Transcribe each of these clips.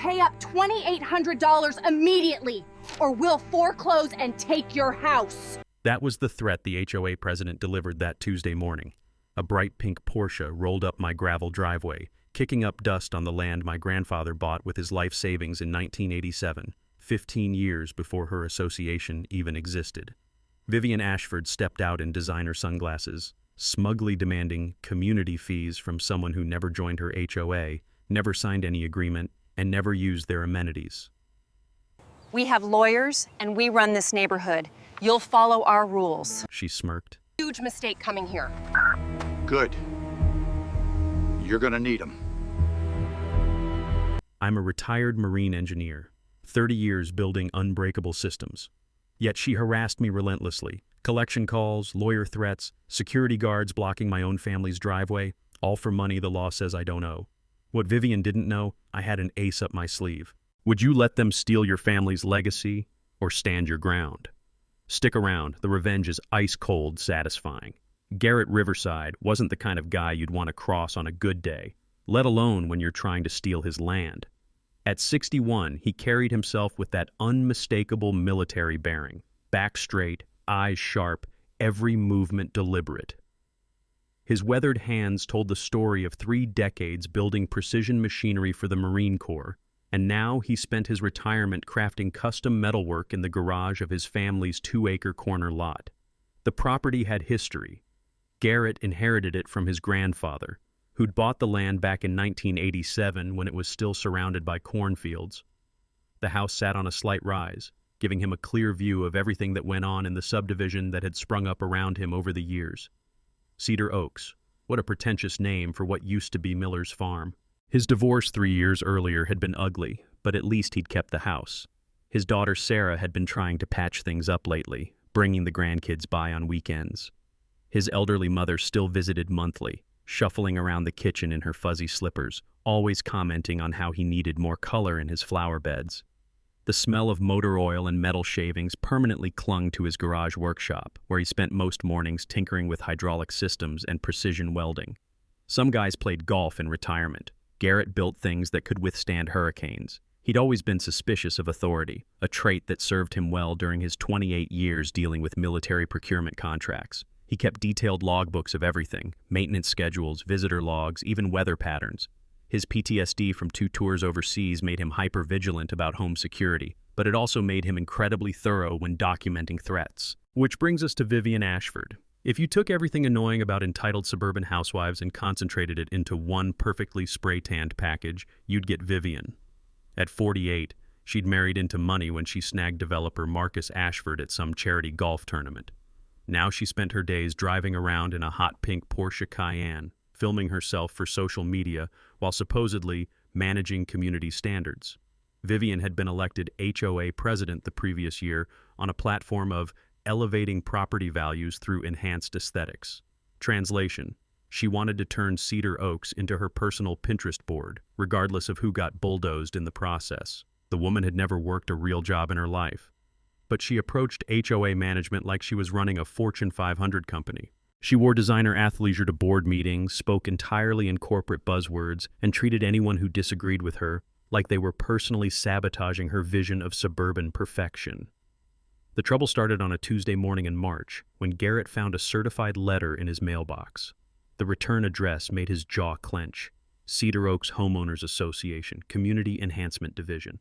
pay up $2,800 immediately, or we'll foreclose and take your house. That was the threat the HOA president delivered that Tuesday morning. A bright pink Porsche rolled up my gravel driveway, kicking up dust on the land my grandfather bought with his life savings in 1987, 15 years before her association even existed. Vivian Ashford stepped out in designer sunglasses, smugly demanding community fees from someone who never joined her HOA, never signed any agreement, and never used their amenities. We have lawyers, and we run this neighborhood. You'll follow our rules. She smirked. Huge mistake coming here. Good. You're gonna need them. I'm a retired marine engineer, 30 years building unbreakable systems. Yet she harassed me relentlessly. Collection calls, lawyer threats, security guards blocking my own family's driveway, all for money the law says I don't owe. What Vivian didn't know, I had an ace up my sleeve. Would you let them steal your family's legacy, or stand your ground? Stick around, the revenge is ice-cold satisfying. Garrett Riverside wasn't the kind of guy you'd want to cross on a good day, let alone when you're trying to steal his land. At 61, he carried himself with that unmistakable military bearing, back straight, eyes sharp, every movement deliberate. His weathered hands told the story of 3 decades building precision machinery for the Marine Corps, and now he spent his retirement crafting custom metalwork in the garage of his family's 2-acre corner lot. The property had history. Garrett inherited it from his grandfather, who'd bought the land back in 1987 when it was still surrounded by cornfields. The house sat on a slight rise, giving him a clear view of everything that went on in the subdivision that had sprung up around him over the years. Cedar Oaks, what a pretentious name for what used to be Miller's farm. His divorce 3 years earlier had been ugly, but at least he'd kept the house. His daughter Sarah had been trying to patch things up lately, bringing the grandkids by on weekends. His elderly mother still visited monthly, shuffling around the kitchen in her fuzzy slippers, always commenting on how he needed more color in his flower beds. The smell of motor oil and metal shavings permanently clung to his garage workshop, where he spent most mornings tinkering with hydraulic systems and precision welding. Some guys played golf in retirement. Garrett built things that could withstand hurricanes. He'd always been suspicious of authority, a trait that served him well during his 28 years dealing with military procurement contracts. He kept detailed logbooks of everything, maintenance schedules, visitor logs, even weather patterns. His PTSD from 2 tours overseas made him hyper-vigilant about home security, but it also made him incredibly thorough when documenting threats. Which brings us to Vivian Ashford. If you took everything annoying about entitled suburban housewives and concentrated it into one perfectly spray-tanned package, you'd get Vivian. At 48, she'd married into money when she snagged developer Marcus Ashford at some charity golf tournament. Now she spent her days driving around in a hot pink Porsche Cayenne, filming herself for social media while supposedly managing community standards. Vivian had been elected HOA president the previous year on a platform of elevating property values through enhanced aesthetics. Translation: she wanted to turn Cedar Oaks into her personal Pinterest board, regardless of who got bulldozed in the process. The woman had never worked a real job in her life, but she approached HOA management like she was running a Fortune 500 company. She wore designer athleisure to board meetings, spoke entirely in corporate buzzwords, and treated anyone who disagreed with her like they were personally sabotaging her vision of suburban perfection. The trouble started on a Tuesday morning in March, when Garrett found a certified letter in his mailbox. The return address made his jaw clench: Cedar Oaks Homeowners Association, Community Enhancement Division.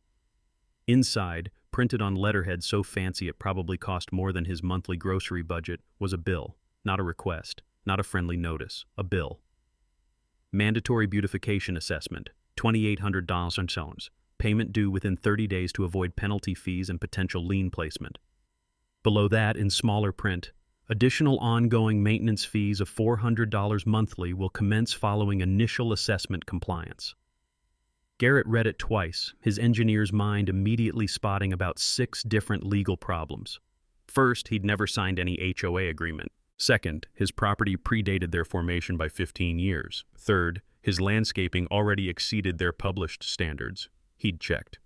Inside, printed on letterhead so fancy it probably cost more than his monthly grocery budget, was a bill. Not a request, not a friendly notice, a bill. Mandatory beautification assessment, $2,800. Payment due within 30 days to avoid penalty fees and potential lien placement. Below that, in smaller print, additional ongoing maintenance fees of $400 monthly will commence following initial assessment compliance. Garrett read it twice, his engineer's mind immediately spotting about 6 different legal problems. First, he'd never signed any HOA agreement. Second, his property predated their formation by 15 years. Third, his landscaping already exceeded their published standards. He'd checked.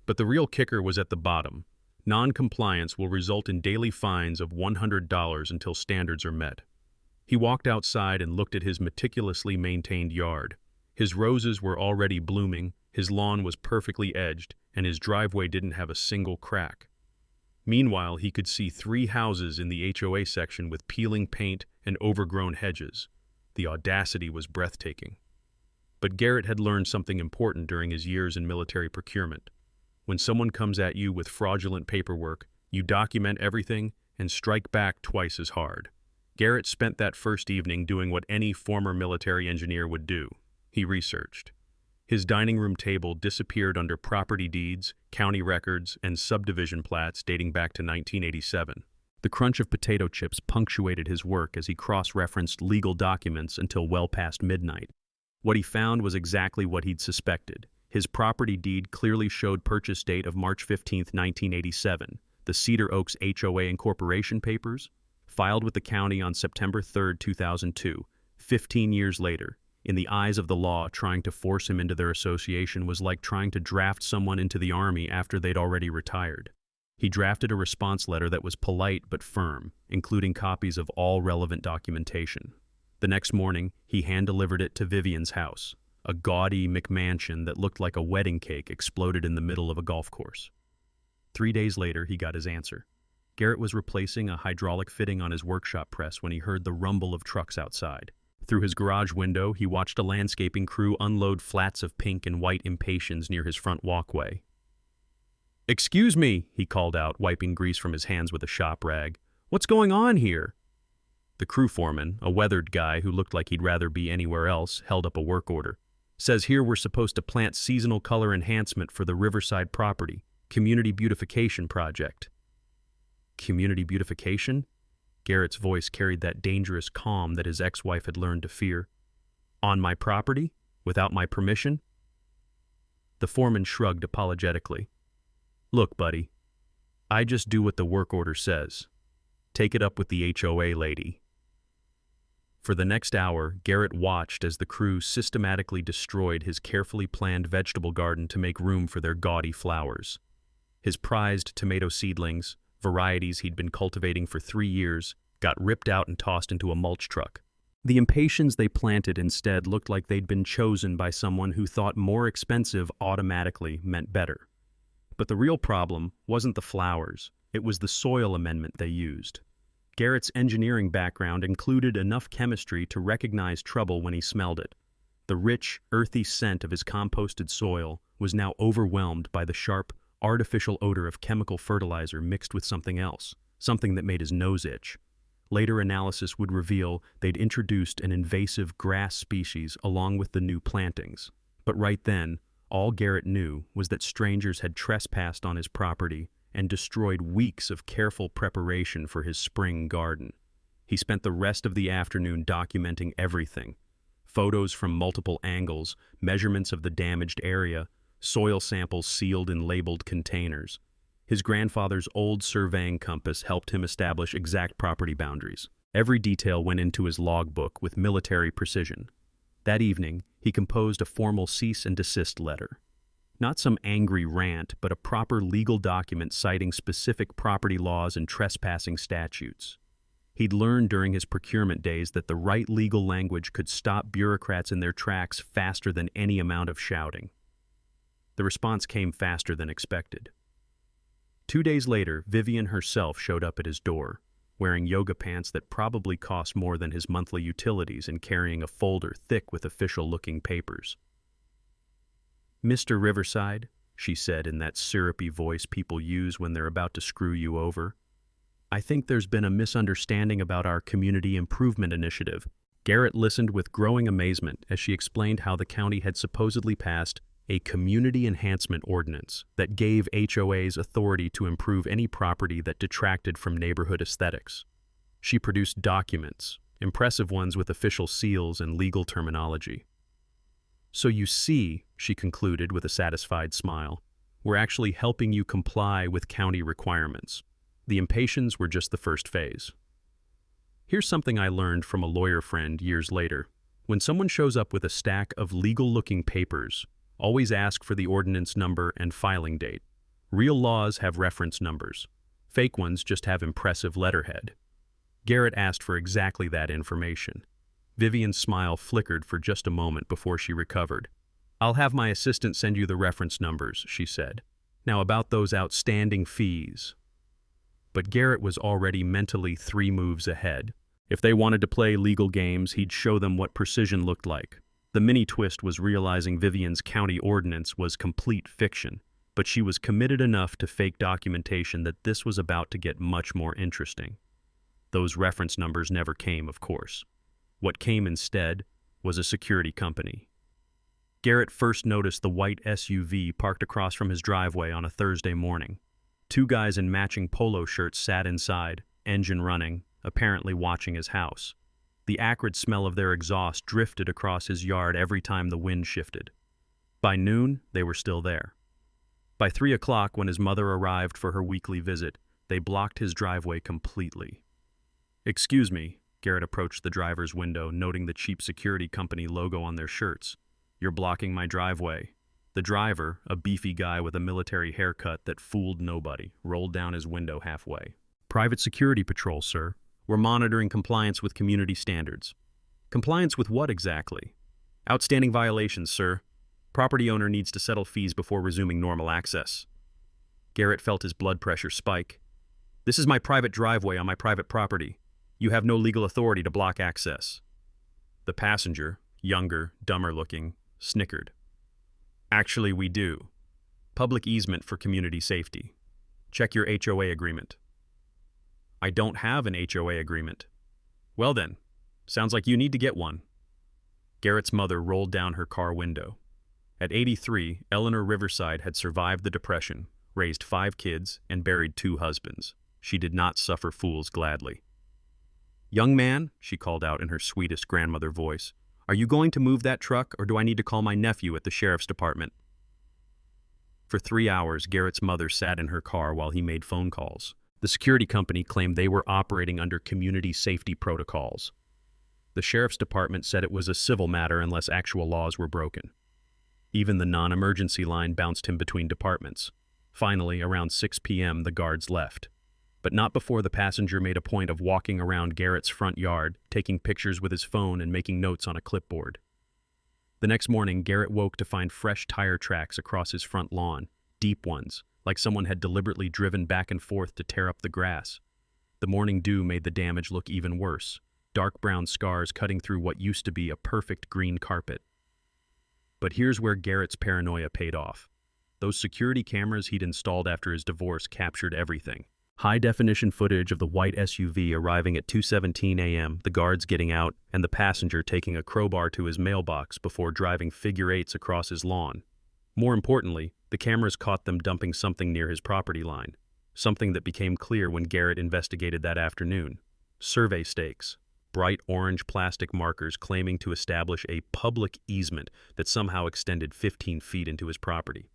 But the real kicker was at the bottom. Non-compliance will result in daily fines of $100 until standards are met. He walked outside and looked at his meticulously maintained yard. His roses were already blooming, His lawn was perfectly edged, and his driveway didn't have a single crack. Meanwhile, he could see 3 houses in the HOA section with peeling paint and overgrown hedges. The audacity was breathtaking. But Garrett had learned something important during his years in military procurement. When someone comes at you with fraudulent paperwork, you document everything and strike back twice as hard. Garrett spent that first evening doing what any former military engineer would do. He researched. His dining room table disappeared under property deeds, county records, and subdivision plats dating back to 1987. The crunch of potato chips punctuated his work as he cross-referenced legal documents until well past midnight. What he found was exactly what he'd suspected. His property deed clearly showed purchase date of March 15, 1987. The Cedar Oaks HOA incorporation papers, filed with the county on September 3, 2002, 15 years later. In the eyes of the law, trying to force him into their association was like trying to draft someone into the army after they'd already retired. He drafted a response letter that was polite but firm, including copies of all relevant documentation. The next morning, he hand-delivered it to Vivian's house, a gaudy McMansion that looked like a wedding cake exploded in the middle of a golf course. 3 days later, he got his answer. Garrett was replacing a hydraulic fitting on his workshop press when he heard the rumble of trucks outside. Through his garage window, he watched a landscaping crew unload flats of pink and white impatiens near his front walkway. "Excuse me," he called out, wiping grease from his hands with a shop rag. "What's going on here?" The crew foreman, a weathered guy who looked like he'd rather be anywhere else, held up a work order. "Says here we're supposed to plant seasonal color enhancement for the Riverside property. Community beautification project." Community beautification? Garrett's voice carried that dangerous calm that his ex-wife had learned to fear. "On my property? Without my permission?" The foreman shrugged apologetically. "Look, buddy, I just do what the work order says. Take it up with the HOA lady." For the next hour, Garrett watched as the crew systematically destroyed his carefully planned vegetable garden to make room for their gaudy flowers. His prized tomato seedlings, varieties he'd been cultivating for 3 years, got ripped out and tossed into a mulch truck. The impatiens they planted instead looked like they'd been chosen by someone who thought more expensive automatically meant better. But the real problem wasn't the flowers, it was the soil amendment they used. Garrett's engineering background included enough chemistry to recognize trouble when he smelled it. The rich, earthy scent of his composted soil was now overwhelmed by the sharp, artificial odor of chemical fertilizer mixed with something else, something that made his nose itch. Later analysis would reveal they'd introduced an invasive grass species along with the new plantings. But right then, all Garrett knew was that strangers had trespassed on his property and destroyed weeks of careful preparation for his spring garden. He spent the rest of the afternoon documenting everything. Photos from multiple angles, measurements of the damaged area, soil samples sealed in labeled containers. His grandfather's old surveying compass helped him establish exact property boundaries. Every detail went into his logbook with military precision. That evening, he composed a formal cease and desist letter. Not some angry rant, but a proper legal document citing specific property laws and trespassing statutes. He'd learned during his procurement days that the right legal language could stop bureaucrats in their tracks faster than any amount of shouting. The response came faster than expected. 2 days later, Vivian herself showed up at his door, wearing yoga pants that probably cost more than his monthly utilities and carrying a folder thick with official-looking papers. "Mr. Riverside," she said in that syrupy voice people use when they're about to screw you over, "I think there's been a misunderstanding about our community improvement initiative." Garrett listened with growing amazement as she explained how the county had supposedly passed a community enhancement ordinance that gave HOAs authority to improve any property that detracted from neighborhood aesthetics. She produced documents, impressive ones with official seals and legal terminology. "So you see," she concluded with a satisfied smile, "we're actually helping you comply with county requirements. The impatiens were just the first phase." Here's something I learned from a lawyer friend years later. When someone shows up with a stack of legal-looking papers, always ask for the ordinance number and filing date. Real laws have reference numbers. Fake ones just have impressive letterhead. Garrett asked for exactly that information. Vivian's smile flickered for just a moment before she recovered. I'll have my assistant send you the reference numbers, she said. Now about those outstanding fees. But Garrett was already mentally 3 moves ahead. If they wanted to play legal games, he'd show them what precision looked like. The mini twist was realizing Vivian's county ordinance was complete fiction, but she was committed enough to fake documentation that this was about to get much more interesting. Those reference numbers never came, of course. What came instead was a security company. Garrett first noticed the white SUV parked across from his driveway on a Thursday morning. 2 guys in matching polo shirts sat inside, engine running, apparently watching his house. The acrid smell of their exhaust drifted across his yard every time the wind shifted. By noon, they were still there. By 3 o'clock, when his mother arrived for her weekly visit, they blocked his driveway completely. "Excuse me," Garrett approached the driver's window, noting the cheap security company logo on their shirts. "You're blocking my driveway." The driver, a beefy guy with a military haircut that fooled nobody, rolled down his window halfway. "Private security patrol, sir. We're monitoring compliance with community standards." "Compliance with what exactly?" "Outstanding violations, sir. Property owner needs to settle fees before resuming normal access." Garrett felt his blood pressure spike. "This is my private driveway on my private property. You have no legal authority to block access." The passenger, younger, dumber looking, snickered. "Actually, we do. Public easement for community safety. Check your HOA agreement." "I don't have an HOA agreement." "Well then, sounds like you need to get one." Garrett's mother rolled down her car window. At 83, Eleanor Riverside had survived the Depression, raised 5 kids, and buried 2 husbands. She did not suffer fools gladly. "Young man," she called out in her sweetest grandmother voice, "are you going to move that truck, or do I need to call my nephew at the sheriff's department?" For 3 hours, Garrett's mother sat in her car while he made phone calls. The security company claimed they were operating under community safety protocols. The sheriff's department said it was a civil matter unless actual laws were broken. Even the non-emergency line bounced him between departments. Finally, around 6 p.m., the guards left. But not before the passenger made a point of walking around Garrett's front yard, taking pictures with his phone and making notes on a clipboard. The next morning, Garrett woke to find fresh tire tracks across his front lawn, deep ones, like someone had deliberately driven back and forth to tear up the grass. The morning dew made the damage look even worse, dark brown scars cutting through what used to be a perfect green carpet. But here's where Garrett's paranoia paid off. Those security cameras he'd installed after his divorce captured everything. High-definition footage of the white SUV arriving at 2:17 a.m., the guards getting out, and the passenger taking a crowbar to his mailbox before driving figure-8s across his lawn. More importantly, the cameras caught them dumping something near his property line, something that became clear when Garrett investigated that afternoon. Survey stakes, bright orange plastic markers claiming to establish a public easement that somehow extended 15 feet into his property.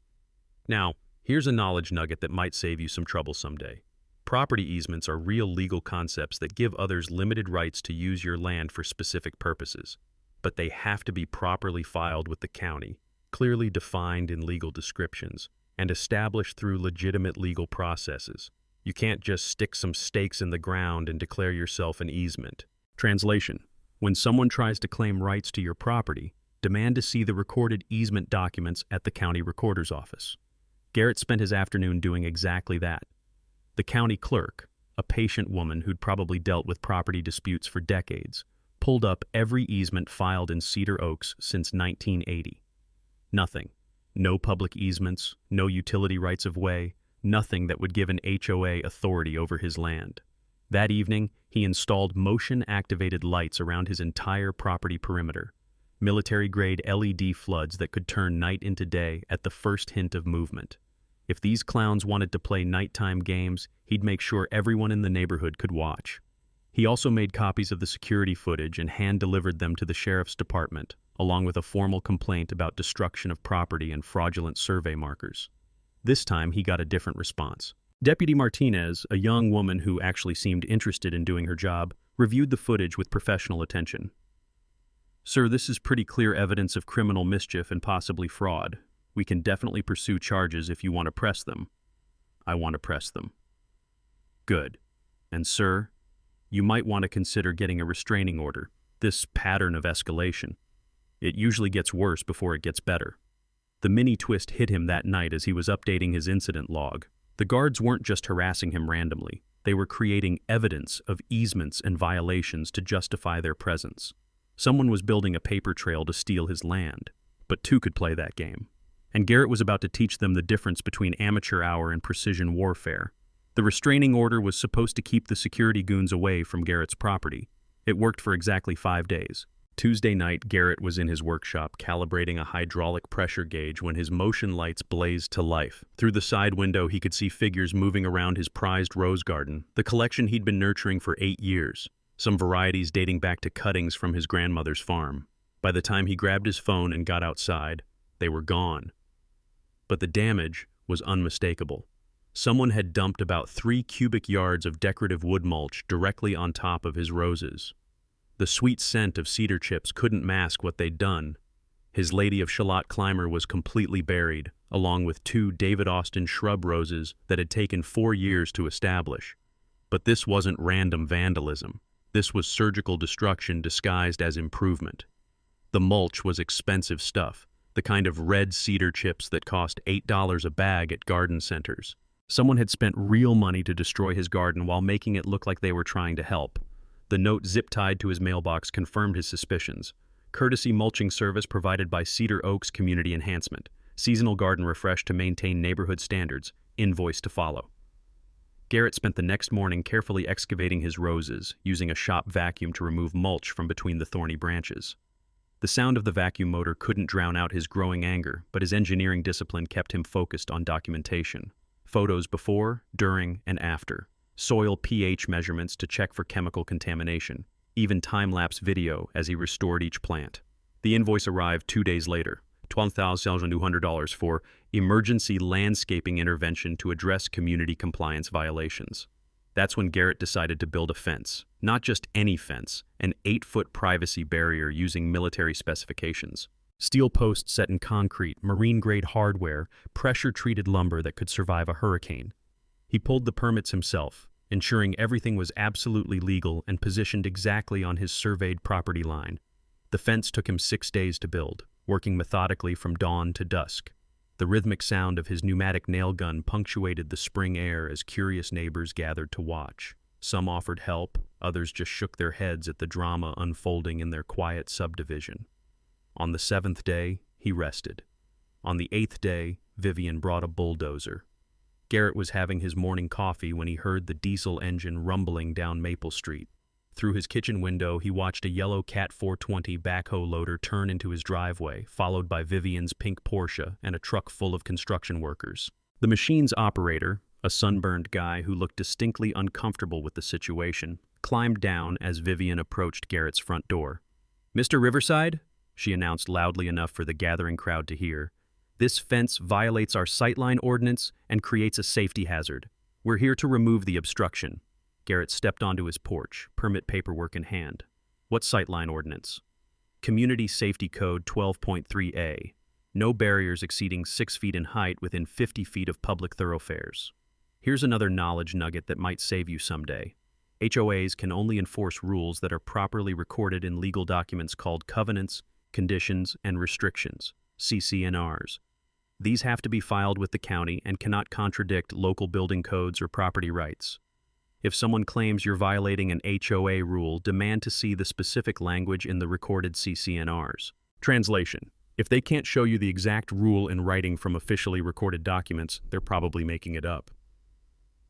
Now, here's a knowledge nugget that might save you some trouble someday. Property easements are real legal concepts that give others limited rights to use your land for specific purposes. But they have to be properly filed with the county, clearly defined in legal descriptions, and established through legitimate legal processes. You can't just stick some stakes in the ground and declare yourself an easement. Translation: when someone tries to claim rights to your property, demand to see the recorded easement documents at the county recorder's office. Garrett spent his afternoon doing exactly that. The county clerk, a patient woman who'd probably dealt with property disputes for decades, pulled up every easement filed in Cedar Oaks since 1980. Nothing. No public easements, no utility rights of way, nothing that would give an HOA authority over his land. That evening, he installed motion-activated lights around his entire property perimeter, military-grade LED floods that could turn night into day at the first hint of movement. If these clowns wanted to play nighttime games, he'd make sure everyone in the neighborhood could watch. He also made copies of the security footage and hand-delivered them to the sheriff's department, along with a formal complaint about destruction of property and fraudulent survey markers. This time, he got a different response. Deputy Martinez, a young woman who actually seemed interested in doing her job, reviewed the footage with professional attention. "Sir, this is pretty clear evidence of criminal mischief and possibly fraud. We can definitely pursue charges if you want to press them." "I want to press them." "Good. And sir, you might want to consider getting a restraining order. This pattern of escalation. It usually gets worse before it gets better." The mini twist hit him that night as he was updating his incident log. The guards weren't just harassing him randomly. They were creating evidence of easements and violations to justify their presence. Someone was building a paper trail to steal his land, but two could play that game. And Garrett was about to teach them the difference between amateur hour and precision warfare. The restraining order was supposed to keep the security goons away from Garrett's property. It worked for exactly 5 days. Tuesday night, Garrett was in his workshop calibrating a hydraulic pressure gauge when his motion lights blazed to life. Through the side window, he could see figures moving around his prized rose garden, the collection he'd been nurturing for 8 years, some varieties dating back to cuttings from his grandmother's farm. By the time he grabbed his phone and got outside, they were gone. But the damage was unmistakable. Someone had dumped about 3 cubic yards of decorative wood mulch directly on top of his roses. The sweet scent of cedar chips couldn't mask what they'd done. His Lady of Shalott climber was completely buried, along with 2 David Austin shrub roses that had taken 4 years to establish. But this wasn't random vandalism. This was surgical destruction disguised as improvement. The mulch was expensive stuff, the kind of red cedar chips that cost $8 a bag at garden centers. Someone had spent real money to destroy his garden while making it look like they were trying to help. The note zip-tied to his mailbox confirmed his suspicions. Courtesy mulching service provided by Cedar Oaks Community Enhancement. Seasonal garden refresh to maintain neighborhood standards. Invoice to follow. Garrett spent the next morning carefully excavating his roses, using a shop vacuum to remove mulch from between the thorny branches. The sound of the vacuum motor couldn't drown out his growing anger, but his engineering discipline kept him focused on documentation. Photos before, during, and after. Soil pH measurements to check for chemical contamination. Even time-lapse video as he restored each plant. The invoice arrived 2 days later, $12,200 for emergency landscaping intervention to address community compliance violations. That's when Garrett decided to build a fence. Not just any fence, an 8-foot privacy barrier using military specifications. Steel posts set in concrete, marine-grade hardware, pressure-treated lumber that could survive a hurricane. He pulled the permits himself, ensuring everything was absolutely legal and positioned exactly on his surveyed property line. The fence took him 6 days to build, working methodically from dawn to dusk. The rhythmic sound of his pneumatic nail gun punctuated the spring air as curious neighbors gathered to watch. Some offered help, others just shook their heads at the drama unfolding in their quiet subdivision. On the 7th day, he rested. On the 8th day, Vivian brought a bulldozer. Garrett was having his morning coffee when he heard the diesel engine rumbling down Maple Street. Through his kitchen window, he watched a yellow Cat 420 backhoe loader turn into his driveway, followed by Vivian's pink Porsche and a truck full of construction workers. The machine's operator, a sunburned guy who looked distinctly uncomfortable with the situation, climbed down as Vivian approached Garrett's front door. "Mr. Riverside?" she announced loudly enough for the gathering crowd to hear. "This fence violates our sightline ordinance and creates a safety hazard. We're here to remove the obstruction." Garrett stepped onto his porch, permit paperwork in hand. "What sightline ordinance?" "Community Safety Code 12.3a. No barriers exceeding 6 feet in height within 50 feet of public thoroughfares." Here's another knowledge nugget that might save you someday. HOAs can only enforce rules that are properly recorded in legal documents called covenants, conditions, and restrictions, CC&Rs. These have to be filed with the county and cannot contradict local building codes or property rights. If someone claims you're violating an HOA rule, demand to see the specific language in the recorded CC&Rs. Translation: if they can't show you the exact rule in writing from officially recorded documents, they're probably making it up.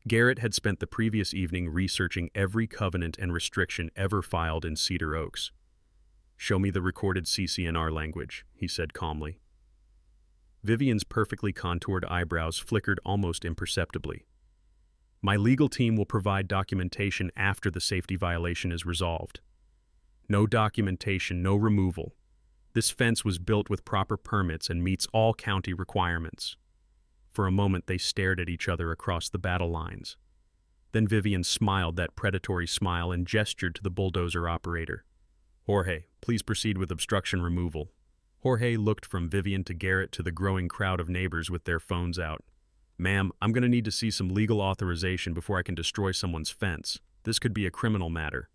Garrett had spent the previous evening researching every covenant and restriction ever filed in Cedar Oaks. "Show me the recorded CC&R language," he said calmly. Vivian's perfectly contoured eyebrows flickered almost imperceptibly. "My legal team will provide documentation after the safety violation is resolved." "No documentation, no removal. This fence was built with proper permits and meets all county requirements." For a moment they stared at each other across the battle lines. Then Vivian smiled that predatory smile and gestured to the bulldozer operator. "Jorge, please proceed with obstruction removal." Jorge looked from Vivian to Garrett to the growing crowd of neighbors with their phones out. "Ma'am, I'm going to need to see some legal authorization before I can destroy someone's fence. This could be a criminal matter."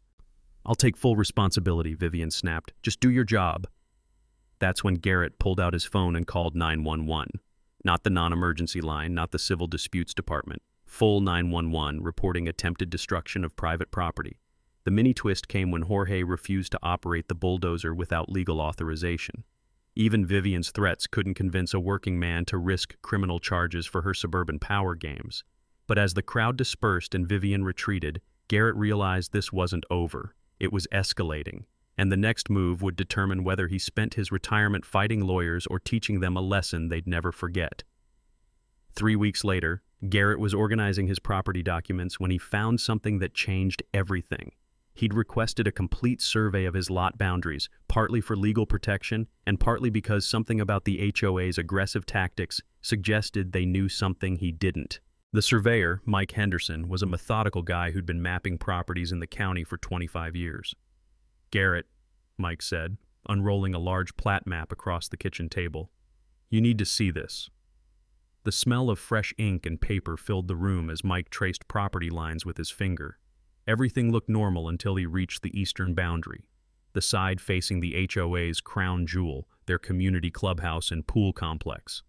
"I'll take full responsibility," Vivian snapped. "Just do your job." That's when Garrett pulled out his phone and called 911. Not the non-emergency line, not the civil disputes department. Full 911 reporting attempted destruction of private property. The mini-twist came when Jorge refused to operate the bulldozer without legal authorization. Even Vivian's threats couldn't convince a working man to risk criminal charges for her suburban power games. But as the crowd dispersed and Vivian retreated, Garrett realized this wasn't over. It was escalating, and the next move would determine whether he spent his retirement fighting lawyers or teaching them a lesson they'd never forget. 3 weeks later, Garrett was organizing his property documents when he found something that changed everything. He'd requested a complete survey of his lot boundaries, partly for legal protection and partly because something about the HOA's aggressive tactics suggested they knew something he didn't. The surveyor, Mike Henderson, was a methodical guy who'd been mapping properties in the county for 25 years. "Garrett," Mike said, unrolling a large plat map across the kitchen table, "you need to see this." The smell of fresh ink and paper filled the room as Mike traced property lines with his finger. Everything looked normal until he reached the eastern boundary, the side facing the HOA's crown jewel, their community clubhouse and pool complex.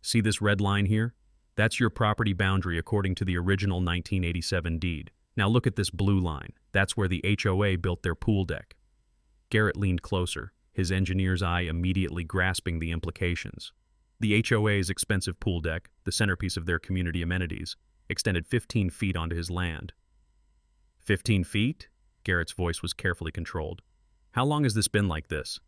"See this red line here? That's your property boundary according to the original 1987 deed. Now look at this blue line. That's where the HOA built their pool deck." Garrett leaned closer, his engineer's eye immediately grasping the implications. The HOA's expensive pool deck, the centerpiece of their community amenities, extended 15 feet onto his land. 15 feet? Garrett's voice was carefully controlled. "How long has this been like this?"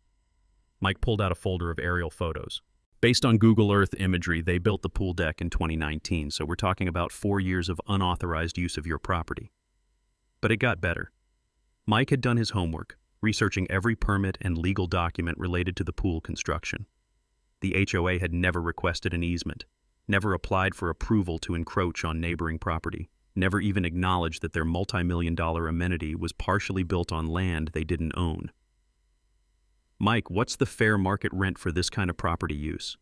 Mike pulled out a folder of aerial photos. Based on Google Earth imagery, they built the pool deck in 2019, so we're talking about 4 years of unauthorized use of your property. But it got better. Mike had done his homework, researching every permit and legal document related to the pool construction. The HOA had never requested an easement, never applied for approval to encroach on neighboring property, never even acknowledged that their multi-million-dollar amenity was partially built on land they didn't own. "Mike, what's the fair market rent for this kind of property use?"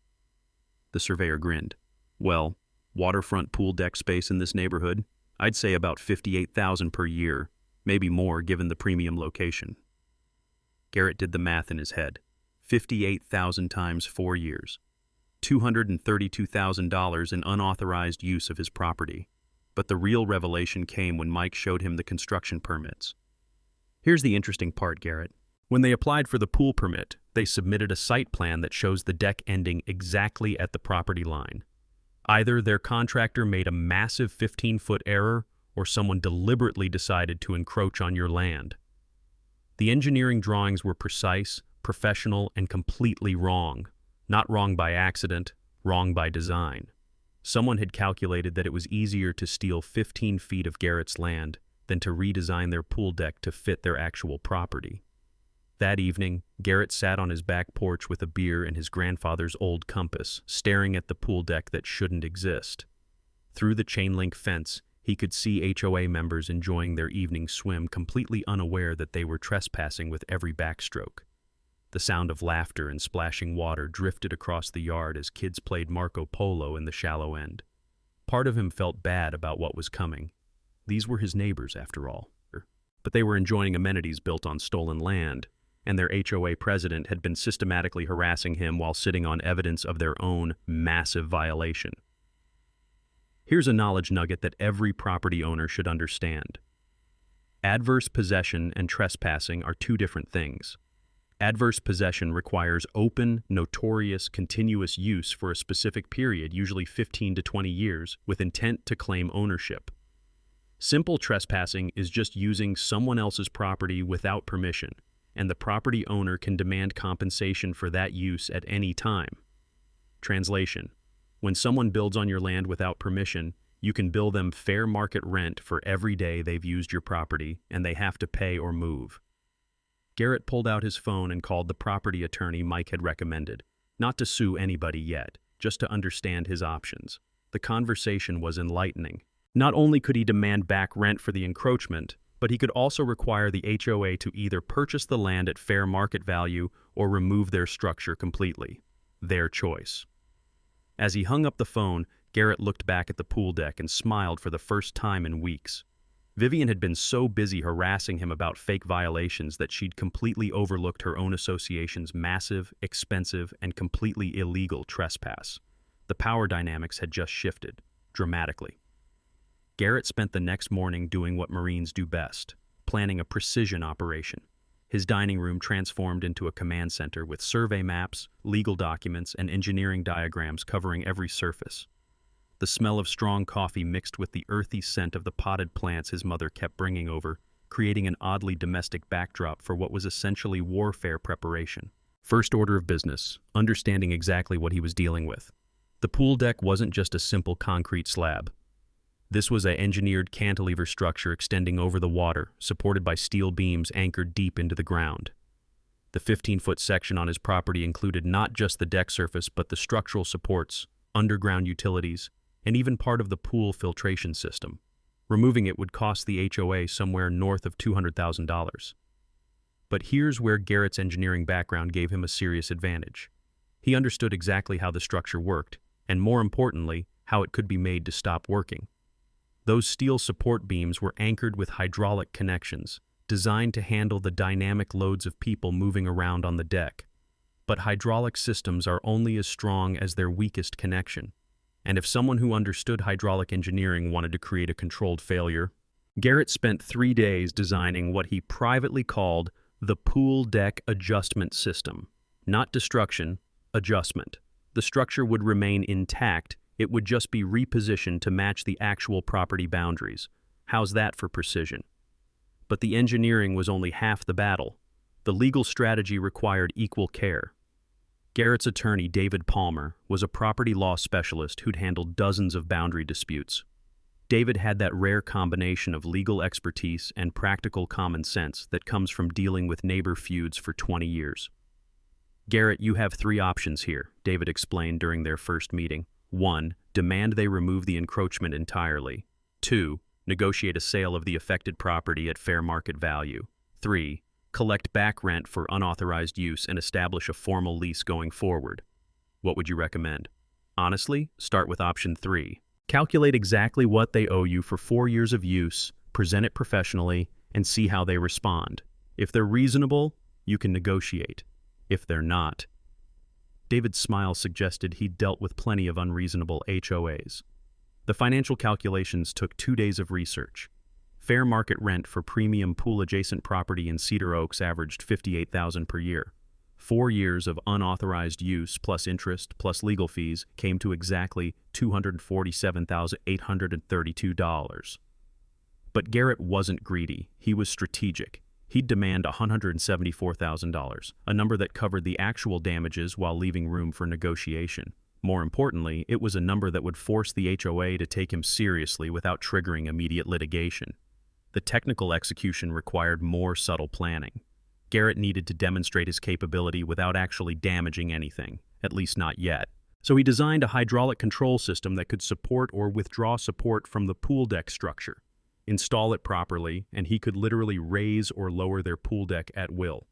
The surveyor grinned. "Well, waterfront pool deck space in this neighborhood, I'd say about $58,000 per year, maybe more given the premium location." Garrett did the math in his head. 58,000 times 4 years. $232,000 in unauthorized use of his property. But the real revelation came when Mike showed him the construction permits. Here's the interesting part, Garrett. When they applied for the pool permit, they submitted a site plan that shows the deck ending exactly at the property line. Either their contractor made a massive 15-foot error, or someone deliberately decided to encroach on your land. The engineering drawings were precise, professional, and completely wrong. Not wrong by accident, wrong by design. Someone had calculated that it was easier to steal 15 feet of Garrett's land than to redesign their pool deck to fit their actual property. That evening, Garrett sat on his back porch with a beer and his grandfather's old compass, staring at the pool deck that shouldn't exist. Through the chain-link fence, he could see HOA members enjoying their evening swim, completely unaware that they were trespassing with every backstroke. The sound of laughter and splashing water drifted across the yard as kids played Marco Polo in the shallow end. Part of him felt bad about what was coming. These were his neighbors, after all. But they were enjoying amenities built on stolen land, and their HOA president had been systematically harassing him while sitting on evidence of their own massive violation. Here's a knowledge nugget that every property owner should understand. Adverse possession and trespassing are two different things. Adverse possession requires open, notorious, continuous use for a specific period, usually 15 to 20 years, with intent to claim ownership. Simple trespassing is just using someone else's property without permission, and the property owner can demand compensation for that use at any time. Translation: when someone builds on your land without permission, you can bill them fair market rent for every day they've used your property, and they have to pay or move. Garrett pulled out his phone and called the property attorney Mike had recommended, not to sue anybody yet, just to understand his options. The conversation was enlightening. Not only could he demand back rent for the encroachment, but he could also require the HOA to either purchase the land at fair market value or remove their structure completely. Their choice. As he hung up the phone, Garrett looked back at the pool deck and smiled for the first time in weeks. Vivian had been so busy harassing him about fake violations that she'd completely overlooked her own association's massive, expensive, and completely illegal trespass. The power dynamics had just shifted, dramatically. Garrett spent the next morning doing what Marines do best, planning a precision operation. His dining room transformed into a command center with survey maps, legal documents, and engineering diagrams covering every surface. The smell of strong coffee mixed with the earthy scent of the potted plants his mother kept bringing over, creating an oddly domestic backdrop for what was essentially warfare preparation. First order of business, understanding exactly what he was dealing with. The pool deck wasn't just a simple concrete slab. This was an engineered cantilever structure extending over the water, supported by steel beams anchored deep into the ground. The 15-foot section on his property included not just the deck surface but the structural supports, underground utilities, and even part of the pool filtration system. Removing it would cost the HOA somewhere north of $200,000. But here's where Garrett's engineering background gave him a serious advantage. He understood exactly how the structure worked, and more importantly, how it could be made to stop working. Those steel support beams were anchored with hydraulic connections, designed to handle the dynamic loads of people moving around on the deck. But hydraulic systems are only as strong as their weakest connection. And if someone who understood hydraulic engineering wanted to create a controlled failure, Garrett spent 3 days designing what he privately called the pool deck adjustment system. Not destruction, adjustment. The structure would remain intact. It would just be repositioned to match the actual property boundaries. How's that for precision? But the engineering was only half the battle. The legal strategy required equal care. Garrett's attorney, David Palmer, was a property law specialist who'd handled dozens of boundary disputes. David had that rare combination of legal expertise and practical common sense that comes from dealing with neighbor feuds for 20 years. Garrett, you have 3 options here, David explained during their first meeting. 1. Demand they remove the encroachment entirely. 2. Negotiate a sale of the affected property at fair market value. 3. Collect back rent for unauthorized use and establish a formal lease going forward. What would you recommend? Honestly, start with option 3. Calculate exactly what they owe you for 4 years of use, present it professionally, and see how they respond. If they're reasonable, you can negotiate. If they're not, David's smile suggested he'd dealt with plenty of unreasonable HOAs. The financial calculations took 2 days of research. Fair market rent for premium pool-adjacent property in Cedar Oaks averaged $58,000 per year. 4 years of unauthorized use plus interest plus legal fees came to exactly $247,832. But Garrett wasn't greedy. He was strategic. He'd demand $174,000, a number that covered the actual damages while leaving room for negotiation. More importantly, it was a number that would force the HOA to take him seriously without triggering immediate litigation. The technical execution required more subtle planning. Garrett needed to demonstrate his capability without actually damaging anything, at least not yet. So he designed a hydraulic control system that could support or withdraw support from the pool deck structure. Install it properly, and he could literally raise or lower their pool deck at will.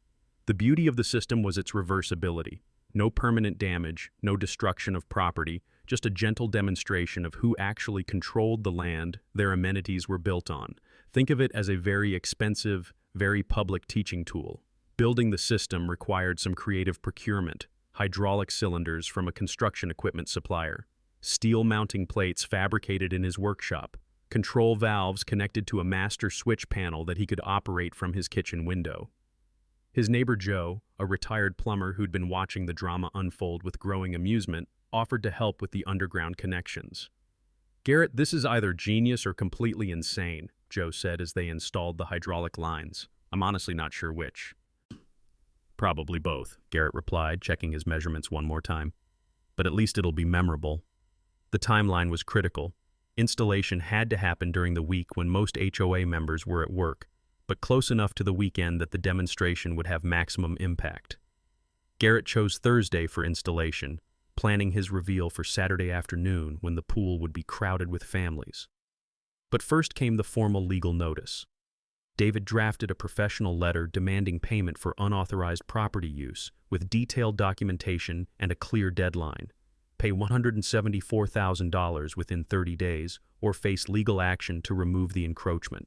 The beauty of the system was its reversibility. No permanent damage, no destruction of property, just a gentle demonstration of who actually controlled the land their amenities were built on. Think of it as a very expensive, very public teaching tool. Building the system required some creative procurement, hydraulic cylinders from a construction equipment supplier, steel mounting plates fabricated in his workshop, control valves connected to a master switch panel that he could operate from his kitchen window. His neighbor Joe, a retired plumber who'd been watching the drama unfold with growing amusement, offered to help with the underground connections. "Garrett, this is either genius or completely insane," Joe said as they installed the hydraulic lines. "I'm honestly not sure which." "Probably both," Garrett replied, checking his measurements one more time. "But at least it'll be memorable." The timeline was critical. Installation had to happen during the week when most HOA members were at work, but close enough to the weekend that the demonstration would have maximum impact. Garrett chose Thursday for installation, planning his reveal for Saturday afternoon when the pool would be crowded with families. But first came the formal legal notice. David drafted a professional letter demanding payment for unauthorized property use, with detailed documentation and a clear deadline. Pay $174,000 within 30 days, or face legal action to remove the encroachment.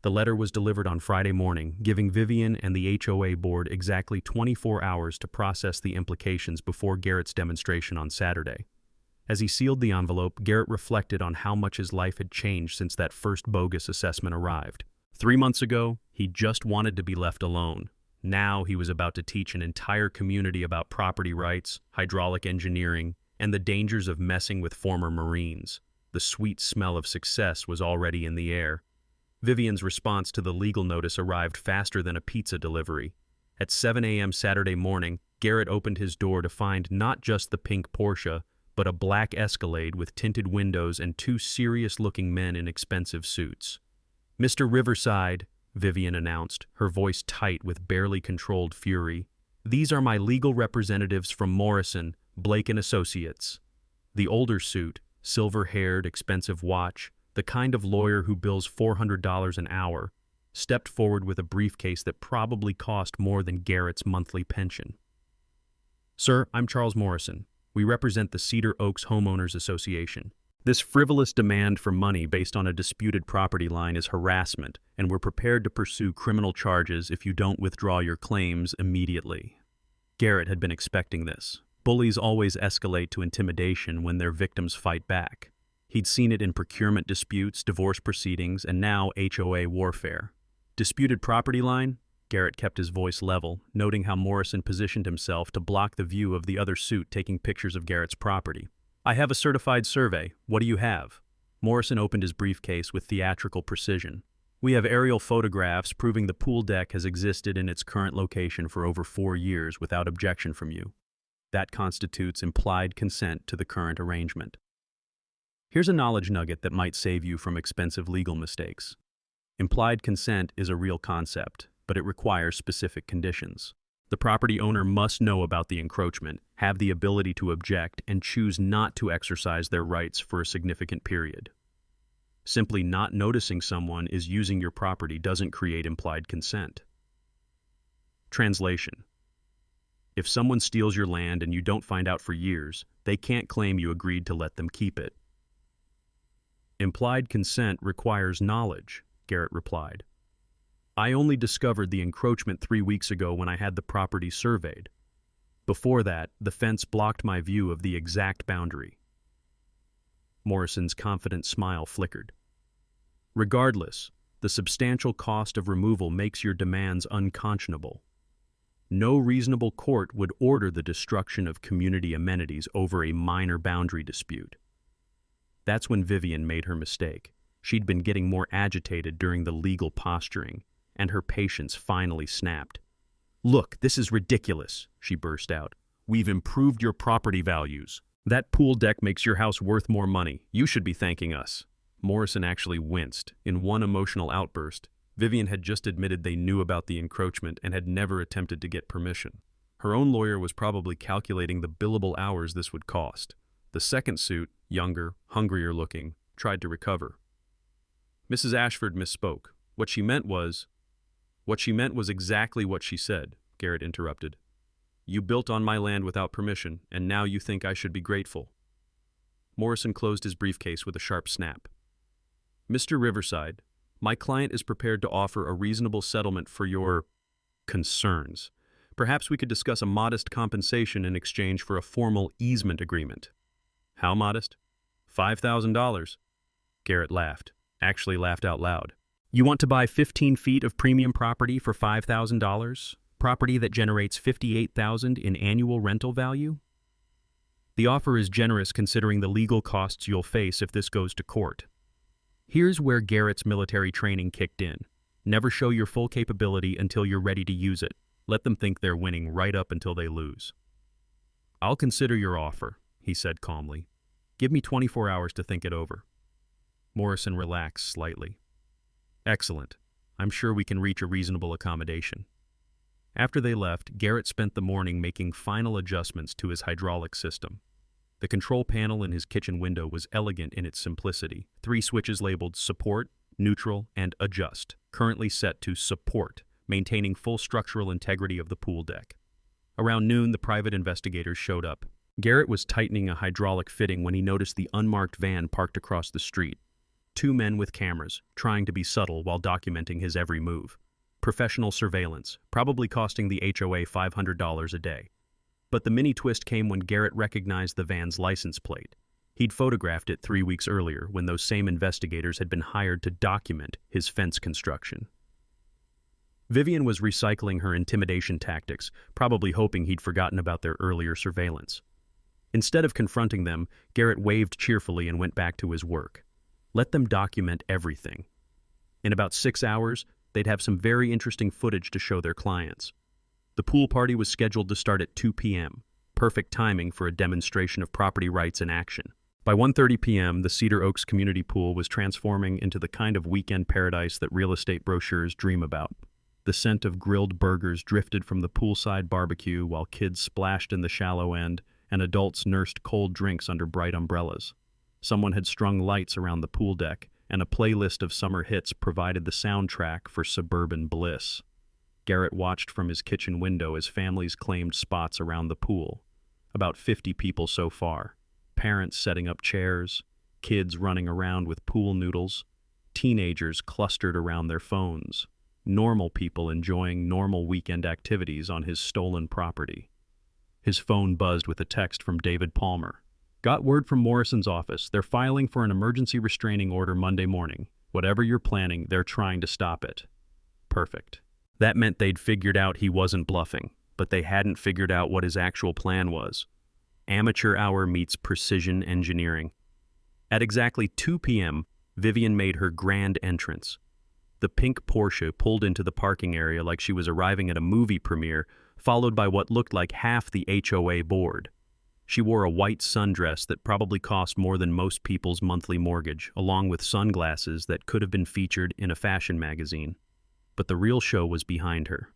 The letter was delivered on Friday morning, giving Vivian and the HOA board exactly 24 hours to process the implications before Garrett's demonstration on Saturday. As he sealed the envelope, Garrett reflected on how much his life had changed since that first bogus assessment arrived. 3 months ago, he just wanted to be left alone. Now he was about to teach an entire community about property rights, hydraulic engineering, and the dangers of messing with former Marines. The sweet smell of success was already in the air. Vivian's response to the legal notice arrived faster than a pizza delivery. At 7 a.m. Saturday morning, Garrett opened his door to find not just the pink Porsche, but a black Escalade with tinted windows and 2 serious-looking men in expensive suits. "Mr. Riverside," Vivian announced, her voice tight with barely controlled fury, "these are my legal representatives from Morrison, Blake & Associates." The older suit, silver-haired, expensive watch, the kind of lawyer who bills $400 an hour, stepped forward with a briefcase that probably cost more than Garrett's monthly pension. "Sir, I'm Charles Morrison. We represent the Cedar Oaks Homeowners Association. This frivolous demand for money based on a disputed property line is harassment, and we're prepared to pursue criminal charges if you don't withdraw your claims immediately." Garrett had been expecting this. Bullies always escalate to intimidation when their victims fight back. He'd seen it in procurement disputes, divorce proceedings, and now HOA warfare. "Disputed property line?" Garrett kept his voice level, noting how Morrison positioned himself to block the view of the other suit taking pictures of Garrett's property. "I have a certified survey. What do you have?" Morrison opened his briefcase with theatrical precision. "We have aerial photographs proving the pool deck has existed in its current location for over 4 years without objection from you. That constitutes implied consent to the current arrangement. Here's a knowledge nugget that might save you from expensive legal mistakes. Implied consent is a real concept, but it requires specific conditions. The property owner must know about the encroachment, have the ability to object, and choose not to exercise their rights for a significant period. Simply not noticing someone is using your property doesn't create implied consent. Translation: if someone steals your land and you don't find out for years, they can't claim you agreed to let them keep it. "Implied consent requires knowledge," Garrett replied. "I only discovered the encroachment 3 weeks ago when I had the property surveyed. Before that, the fence blocked my view of the exact boundary." Morrison's confident smile flickered. "Regardless, the substantial cost of removal makes your demands unconscionable. No reasonable court would order the destruction of community amenities over a minor boundary dispute." That's when Vivian made her mistake. She'd been getting more agitated during the legal posturing, and her patience finally snapped. "Look, this is ridiculous," she burst out. "We've improved your property values. That pool deck makes your house worth more money. You should be thanking us." Morrison actually winced. In one emotional outburst, Vivian had just admitted they knew about the encroachment and had never attempted to get permission. Her own lawyer was probably calculating the billable hours this would cost. The second suit, younger, hungrier looking, tried to recover. Mrs. Ashford misspoke. What she meant was exactly what she said," Garrett interrupted. "You built on my land without permission, and now you think I should be grateful." Morrison closed his briefcase with a sharp snap. "Mr. Riverside, my client is prepared to offer a reasonable settlement for your concerns. Perhaps we could discuss a modest compensation in exchange for a formal easement agreement." "How modest?" $5,000. Garrett laughed, actually laughed out loud. "You want to buy 15 feet of premium property for $5,000? Property that generates $58,000 in annual rental value? The offer is generous considering the legal costs you'll face if this goes to court." Here's where Garrett's military training kicked in. Never show your full capability until you're ready to use it. Let them think they're winning right up until they lose. "I'll consider your offer," he said calmly. "Give me 24 hours to think it over." Morrison relaxed slightly. "Excellent. I'm sure we can reach a reasonable accommodation." After they left, Garrett spent the morning making final adjustments to his hydraulic system. The control panel in his kitchen window was elegant in its simplicity. 3 switches labeled Support, Neutral, and Adjust, currently set to Support, maintaining full structural integrity of the pool deck. Around noon, the private investigators showed up. Garrett was tightening a hydraulic fitting when he noticed the unmarked van parked across the street. 2 men with cameras, trying to be subtle while documenting his every move. Professional surveillance, probably costing the HOA $500 a day. But the mini twist came when Garrett recognized the van's license plate. He'd photographed it 3 weeks earlier when those same investigators had been hired to document his fence construction. Vivian was recycling her intimidation tactics, probably hoping he'd forgotten about their earlier surveillance. Instead of confronting them, Garrett waved cheerfully and went back to his work. Let them document everything. In about 6 hours, they'd have some very interesting footage to show their clients. The pool party was scheduled to start at 2 p.m., perfect timing for a demonstration of property rights in action. By 1:30 p.m., the Cedar Oaks community pool was transforming into the kind of weekend paradise that real estate brochures dream about. The scent of grilled burgers drifted from the poolside barbecue while kids splashed in the shallow end and adults nursed cold drinks under bright umbrellas. Someone had strung lights around the pool deck, and a playlist of summer hits provided the soundtrack for suburban bliss. Garrett watched from his kitchen window as families claimed spots around the pool. About 50 people so far. Parents setting up chairs, kids running around with pool noodles, teenagers clustered around their phones, normal people enjoying normal weekend activities on his stolen property. His phone buzzed with a text from David Palmer. Got word from Morrison's office. They're filing for an emergency restraining order Monday morning. Whatever you're planning, they're trying to stop it. Perfect. That meant they'd figured out he wasn't bluffing, but they hadn't figured out what his actual plan was. Amateur hour meets precision engineering. At exactly 2 p.m., Vivian made her grand entrance. The pink Porsche pulled into the parking area like she was arriving at a movie premiere, followed by what looked like half the HOA board. She wore a white sundress that probably cost more than most people's monthly mortgage, along with sunglasses that could have been featured in a fashion magazine. But the real show was behind her.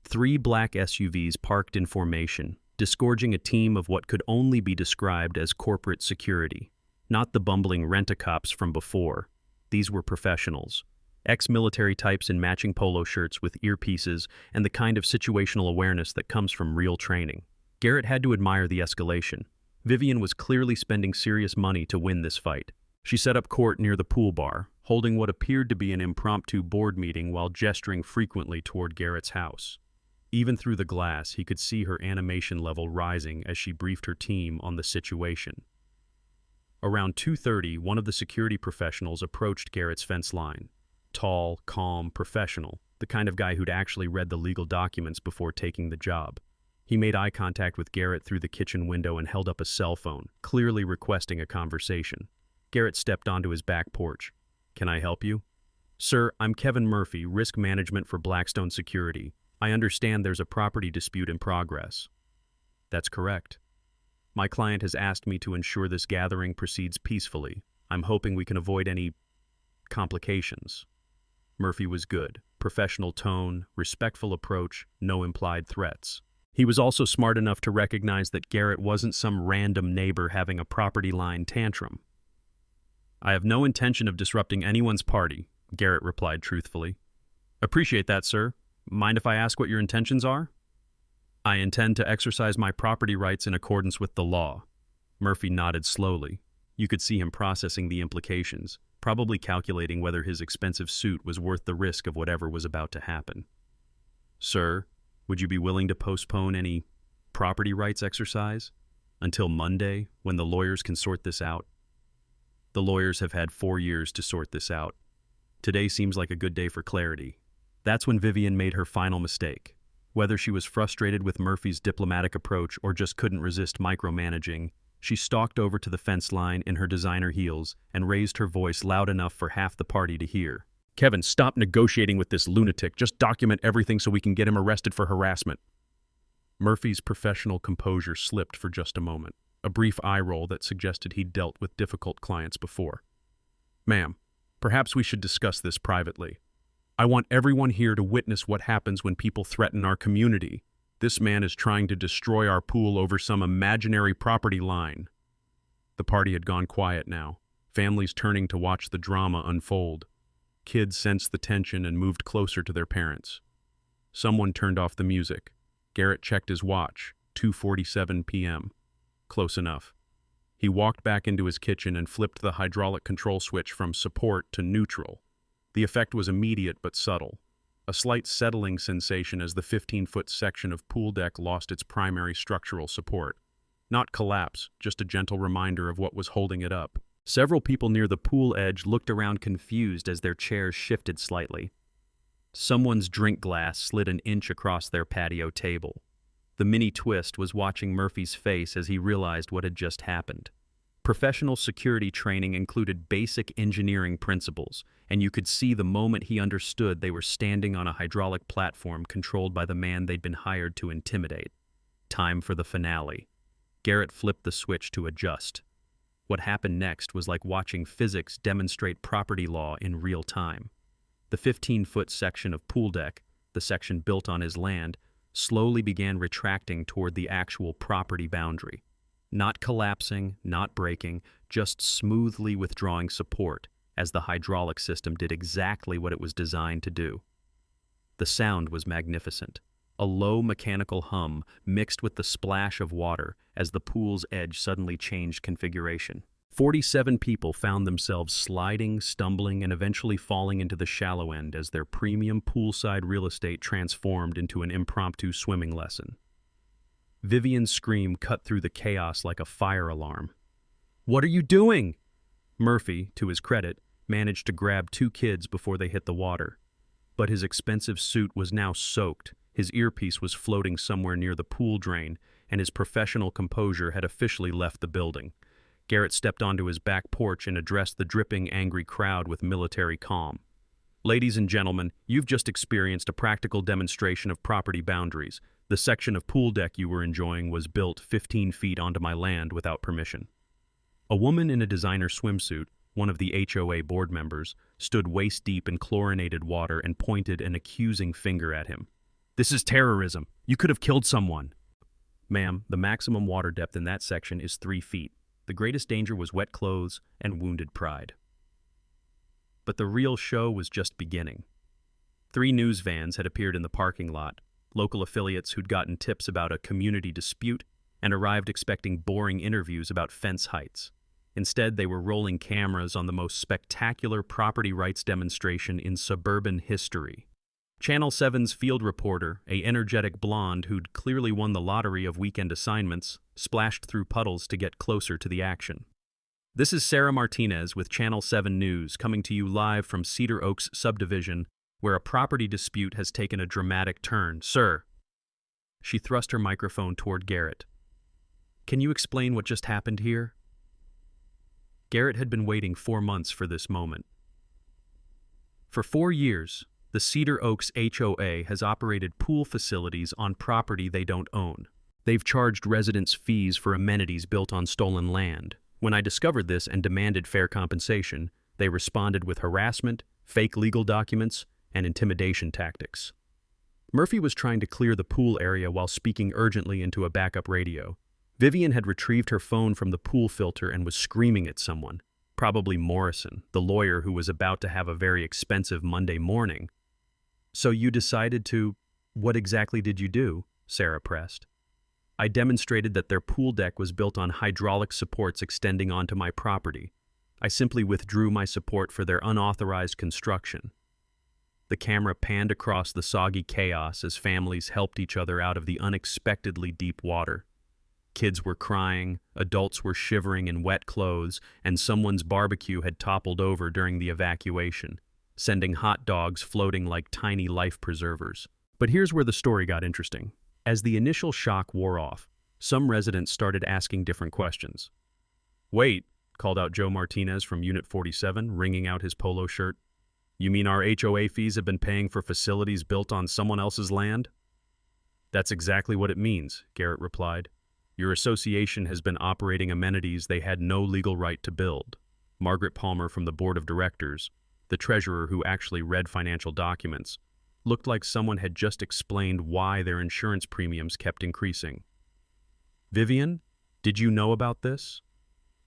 3 black SUVs parked in formation, disgorging a team of what could only be described as corporate security. Not the bumbling rent-a-cops from before. These were professionals. Ex-military types in matching polo shirts with earpieces and the kind of situational awareness that comes from real training. Garrett had to admire the escalation. Vivian was clearly spending serious money to win this fight. She set up court near the pool bar, holding what appeared to be an impromptu board meeting while gesturing frequently toward Garrett's house. Even through the glass, he could see her animation level rising as she briefed her team on the situation. Around 2:30, one of the security professionals approached Garrett's fence line. Tall, calm, professional, the kind of guy who'd actually read the legal documents before taking the job. He made eye contact with Garrett through the kitchen window and held up a cell phone, clearly requesting a conversation. Garrett stepped onto his back porch. "Can I help you?" "Sir, I'm Kevin Murphy, Risk Management for Blackstone Security. I understand there's a property dispute in progress." "That's correct. My client has asked me to ensure this gathering proceeds peacefully. I'm hoping we can avoid any complications." Murphy was good. Professional tone, respectful approach, no implied threats. He was also smart enough to recognize that Garrett wasn't some random neighbor having a property line tantrum. "I have no intention of disrupting anyone's party," Garrett replied truthfully. "Appreciate that, sir. Mind if I ask what your intentions are?" "I intend to exercise my property rights in accordance with the law." Murphy nodded slowly. You could see him processing the implications, probably calculating whether his expensive suit was worth the risk of whatever was about to happen. "Sir, would you be willing to postpone any property rights exercise until Monday, when the lawyers can sort this out?" "The lawyers have had 4 years to sort this out. Today seems like a good day for clarity." That's when Vivian made her final mistake. Whether she was frustrated with Murphy's diplomatic approach or just couldn't resist micromanaging, she stalked over to the fence line in her designer heels and raised her voice loud enough for half the party to hear. "Kevin, stop negotiating with this lunatic. Just document everything so we can get him arrested for harassment." Murphy's professional composure slipped for just a moment, a brief eye roll that suggested he'd dealt with difficult clients before. "Ma'am, perhaps we should discuss this privately. I want everyone here to witness what happens when people threaten our community. This man is trying to destroy our pool over some imaginary property line." The party had gone quiet now, families turning to watch the drama unfold. Kids sensed the tension and moved closer to their parents. Someone turned off the music. Garrett checked his watch, 2:47 p.m. Close enough. He walked back into his kitchen and flipped the hydraulic control switch from support to neutral. The effect was immediate but subtle. A slight settling sensation as the 15-foot section of pool deck lost its primary structural support. Not collapse, just a gentle reminder of what was holding it up. Several people near the pool edge looked around confused as their chairs shifted slightly. Someone's drink glass slid an inch across their patio table. The mini twist was watching Murphy's face as he realized what had just happened. Professional security training included basic engineering principles, and you could see the moment he understood they were standing on a hydraulic platform controlled by the man they'd been hired to intimidate. Time for the finale. Garrett flipped the switch to adjust. What happened next was like watching physics demonstrate property law in real time. The 15-foot section of pool deck, the section built on his land, slowly began retracting toward the actual property boundary. Not collapsing, not breaking, just smoothly withdrawing support, as the hydraulic system did exactly what it was designed to do. The sound was magnificent. A low mechanical hum mixed with the splash of water as the pool's edge suddenly changed configuration. 47 people found themselves sliding, stumbling, and eventually falling into the shallow end as their premium poolside real estate transformed into an impromptu swimming lesson. Vivian's scream cut through the chaos like a fire alarm. "What are you doing?" Murphy, to his credit, managed to grab 2 kids before they hit the water. But his expensive suit was now soaked, his earpiece was floating somewhere near the pool drain, and his professional composure had officially left the building. Garrett stepped onto his back porch and addressed the dripping, angry crowd with military calm. "Ladies and gentlemen, you've just experienced a practical demonstration of property boundaries. The section of pool deck you were enjoying was built 15 feet onto my land without permission." A woman in a designer swimsuit, one of the HOA board members, stood waist-deep in chlorinated water and pointed an accusing finger at him. "This is terrorism. You could have killed someone." "Ma'am, the maximum water depth in that section is 3 feet. The greatest danger was wet clothes and wounded pride." But the real show was just beginning. 3 news vans had appeared in the parking lot, local affiliates who'd gotten tips about a community dispute and arrived expecting boring interviews about fence heights. Instead, they were rolling cameras on the most spectacular property rights demonstration in suburban history. Channel 7's field reporter, a energetic blonde who'd clearly won the lottery of weekend assignments, splashed through puddles to get closer to the action. "This is Sarah Martinez with Channel 7 News, coming to you live from Cedar Oaks subdivision, where a property dispute has taken a dramatic turn. Sir." She thrust her microphone toward Garrett. "Can you explain what just happened here?" Garrett had been waiting 4 months for this moment. For 4 years, the Cedar Oaks HOA has operated pool facilities on property they don't own. They've charged residents fees for amenities built on stolen land. When I discovered this and demanded fair compensation, they responded with harassment, fake legal documents, and intimidation tactics. Murphy was trying to clear the pool area while speaking urgently into a backup radio. Vivian had retrieved her phone from the pool filter and was screaming at someone, probably Morrison, the lawyer who was about to have a very expensive Monday morning. "So you decided to— What exactly did you do?" Sarah pressed. "I demonstrated that their pool deck was built on hydraulic supports extending onto my property. I simply withdrew my support for their unauthorized construction." The camera panned across the soggy chaos as families helped each other out of the unexpectedly deep water. Kids were crying, adults were shivering in wet clothes, and someone's barbecue had toppled over during the evacuation, sending hot dogs floating like tiny life preservers. But here's where the story got interesting. As the initial shock wore off, some residents started asking different questions. "Wait," called out Joe Martinez from Unit 47, wringing out his polo shirt. "You mean our HOA fees have been paying for facilities built on someone else's land?" "That's exactly what it means," Garrett replied. "Your association has been operating amenities they had no legal right to build." Margaret Palmer from the board of directors, the treasurer who actually read financial documents, looked like someone had just explained why their insurance premiums kept increasing. "Vivian, did you know about this?"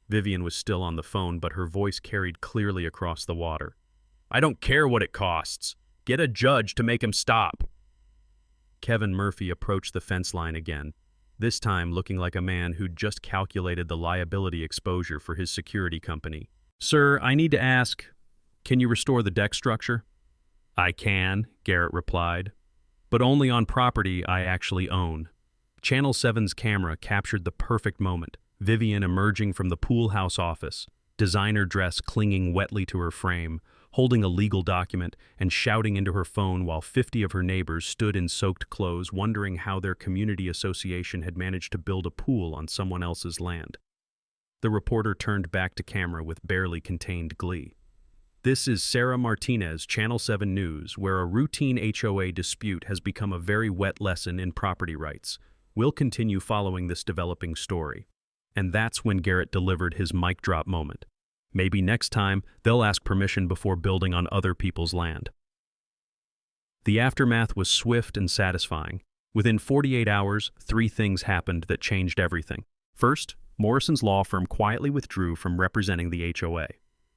Vivian was still on the phone, but her voice carried clearly across the water. "I don't care what it costs. Get a judge to make him stop." Kevin Murphy approached the fence line again. this time looking like a man who'd just calculated the liability exposure for his security company. "Sir, I need to ask, can you restore the deck structure?" "I can," Garrett replied, "but only on property I actually own." Channel 7's camera captured the perfect moment. Vivian emerging from the pool house office, designer dress clinging wetly to her frame, holding a legal document and shouting into her phone while 50 of her neighbors stood in soaked clothes wondering how their community association had managed to build a pool on someone else's land. The reporter turned back to camera with barely contained glee. "This is Sarah Martinez, Channel 7 News, where a routine HOA dispute has become a very wet lesson in property rights. We'll continue following this developing story." And that's when Garrett delivered his mic drop moment. Maybe next time, they'll ask permission before building on other people's land. The aftermath was swift and satisfying. Within 48 hours, 3 things happened that changed everything. First, Morrison's law firm quietly withdrew from representing the HOA.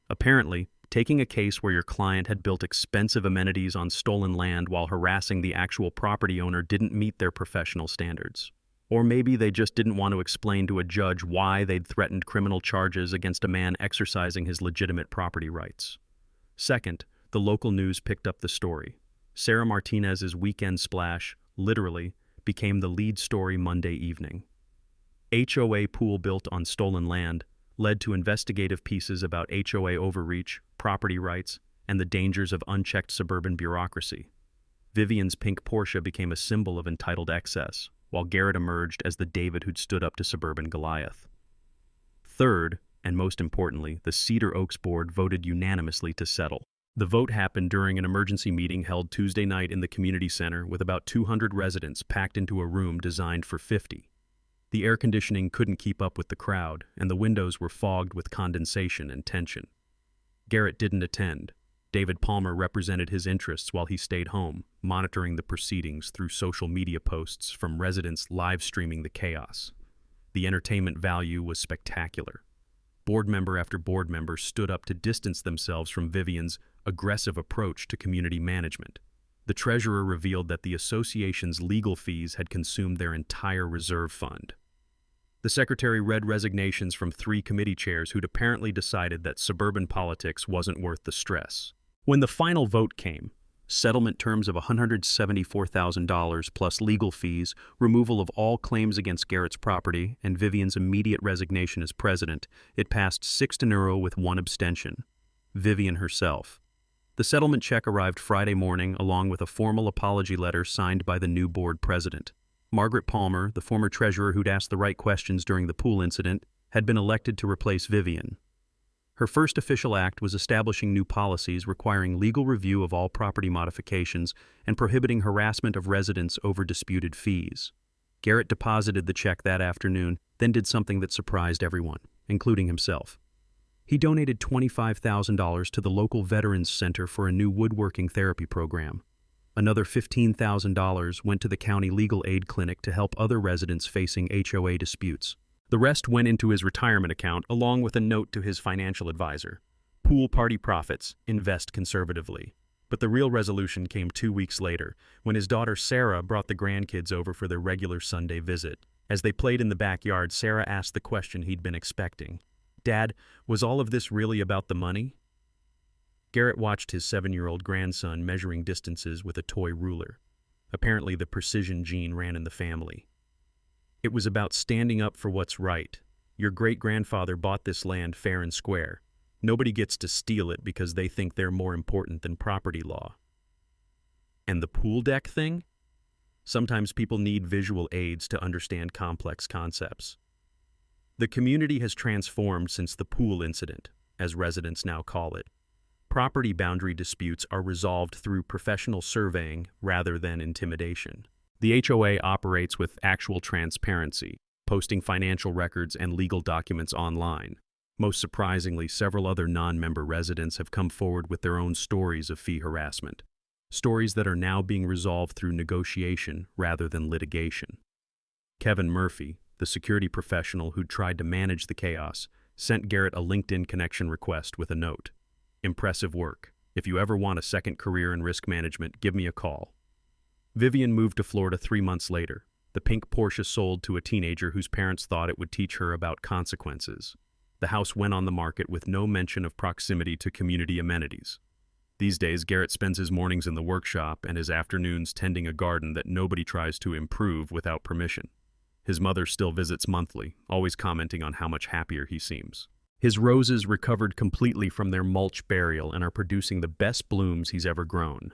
Apparently, taking a case where your client had built expensive amenities on stolen land while harassing the actual property owner didn't meet their professional standards. Or maybe they just didn't want to explain to a judge why they'd threatened criminal charges against a man exercising his legitimate property rights. Second, the local news picked up the story. Sarah Martinez's weekend splash, literally, became the lead story Monday evening. HOA pool built on stolen land led to investigative pieces about HOA overreach, property rights, and the dangers of unchecked suburban bureaucracy. Vivian's pink Porsche became a symbol of entitled excess, while Garrett emerged as the David who'd stood up to suburban Goliath. Third, and most importantly, the Cedar Oaks board voted unanimously to settle. The vote happened during an emergency meeting held Tuesday night in the community center with about 200 residents packed into a room designed for 50. The air conditioning couldn't keep up with the crowd, and the windows were fogged with condensation and tension. Garrett didn't attend. David Palmer represented his interests while he stayed home, monitoring the proceedings through social media posts from residents live streaming the chaos. The entertainment value was spectacular. Board member after board member stood up to distance themselves from Vivian's aggressive approach to community management. The treasurer revealed that the association's legal fees had consumed their entire reserve fund. The secretary read resignations from 3 committee chairs who'd apparently decided that suburban politics wasn't worth the stress. When the final vote came, settlement terms of $174,000 plus legal fees, removal of all claims against Garrett's property, and Vivian's immediate resignation as president, it passed 6-0 with 1 abstention. Vivian herself. The settlement check arrived Friday morning along with a formal apology letter signed by the new board president. Margaret Palmer, the former treasurer who'd asked the right questions during the pool incident, had been elected to replace Vivian. Her first official act was establishing new policies requiring legal review of all property modifications and prohibiting harassment of residents over disputed fees. Garrett deposited the check that afternoon, then did something that surprised everyone, including himself. He donated $25,000 to the local Veterans Center for a new woodworking therapy program. Another $15,000 went to the county legal aid clinic to help other residents facing HOA disputes. The rest went into his retirement account along with a note to his financial advisor. Pool party profits, invest conservatively. But the real resolution came 2 weeks later, when his daughter Sarah brought the grandkids over for their regular Sunday visit. As they played in the backyard, Sarah asked the question he'd been expecting. "Dad, was all of this really about the money?" Garrett watched his 7-year-old grandson measuring distances with a toy ruler. Apparently the precision gene ran in the family. "It was about standing up for what's right. Your great-grandfather bought this land fair and square. Nobody gets to steal it because they think they're more important than property law." And the pool deck thing? Sometimes people need visual aids to understand complex concepts. The community has transformed since the pool incident, as residents now call it. Property boundary disputes are resolved through professional surveying rather than intimidation. The HOA operates with actual transparency, posting financial records and legal documents online. Most surprisingly, several other non-member residents have come forward with their own stories of fee harassment, stories that are now being resolved through negotiation rather than litigation. Kevin Murphy, the security professional who tried to manage the chaos, sent Garrett a LinkedIn connection request with a note. "Impressive work. If you ever want a second career in risk management, give me a call." Vivian moved to Florida 3 months later. The pink Porsche sold to a teenager whose parents thought it would teach her about consequences. The house went on the market with no mention of proximity to community amenities. These days, Garrett spends his mornings in the workshop and his afternoons tending a garden that nobody tries to improve without permission. His mother still visits monthly, always commenting on how much happier he seems. His roses recovered completely from their mulch burial and are producing the best blooms he's ever grown.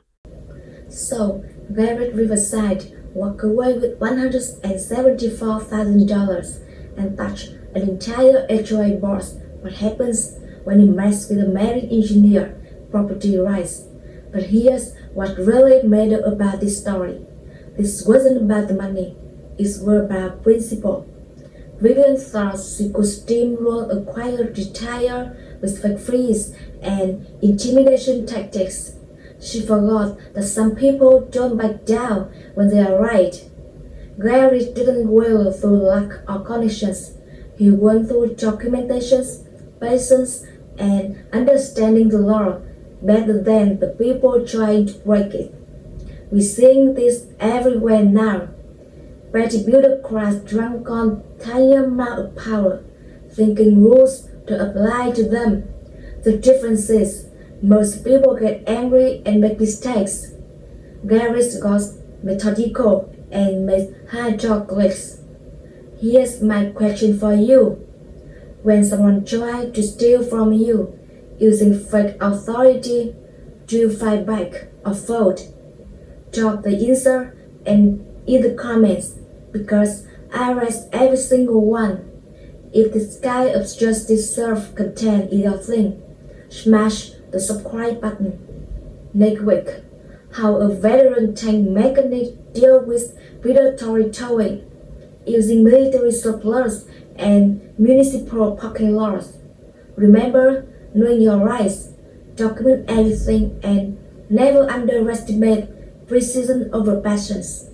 So, Garrett Riverside walked away with $174,000 and touched an entire HOA board. What happens when you mess with a married engineer? Property rights. But here's what really mattered about this story. This wasn't about the money. It was about principle. Vivian thought she could steamroll a quiet retire with fake freeze and intimidation tactics. She forgot that some people don't back down when they are right. Gary didn't wail through lack of connections. He went through documentations, patience, and understanding the law better than the people trying to break it. We're seeing this everywhere now. Petty bureaucrats drunk on tiny amount of power, thinking rules to apply to them. The difference is, most people get angry and make mistakes. Gary's got methodical and made hydraulics. Here's my question for you. When someone tries to steal from you using fake authority, do you fight back or fold? Drop the answer and in the comments, because I read every single one. If the sky of justice serve content is your thing, smash the subscribe button. Next week, how a veteran tank mechanic deal with predatory towing using military surplus and municipal parking lots. Remember, knowing your rights, document everything, and never underestimate precision over passions.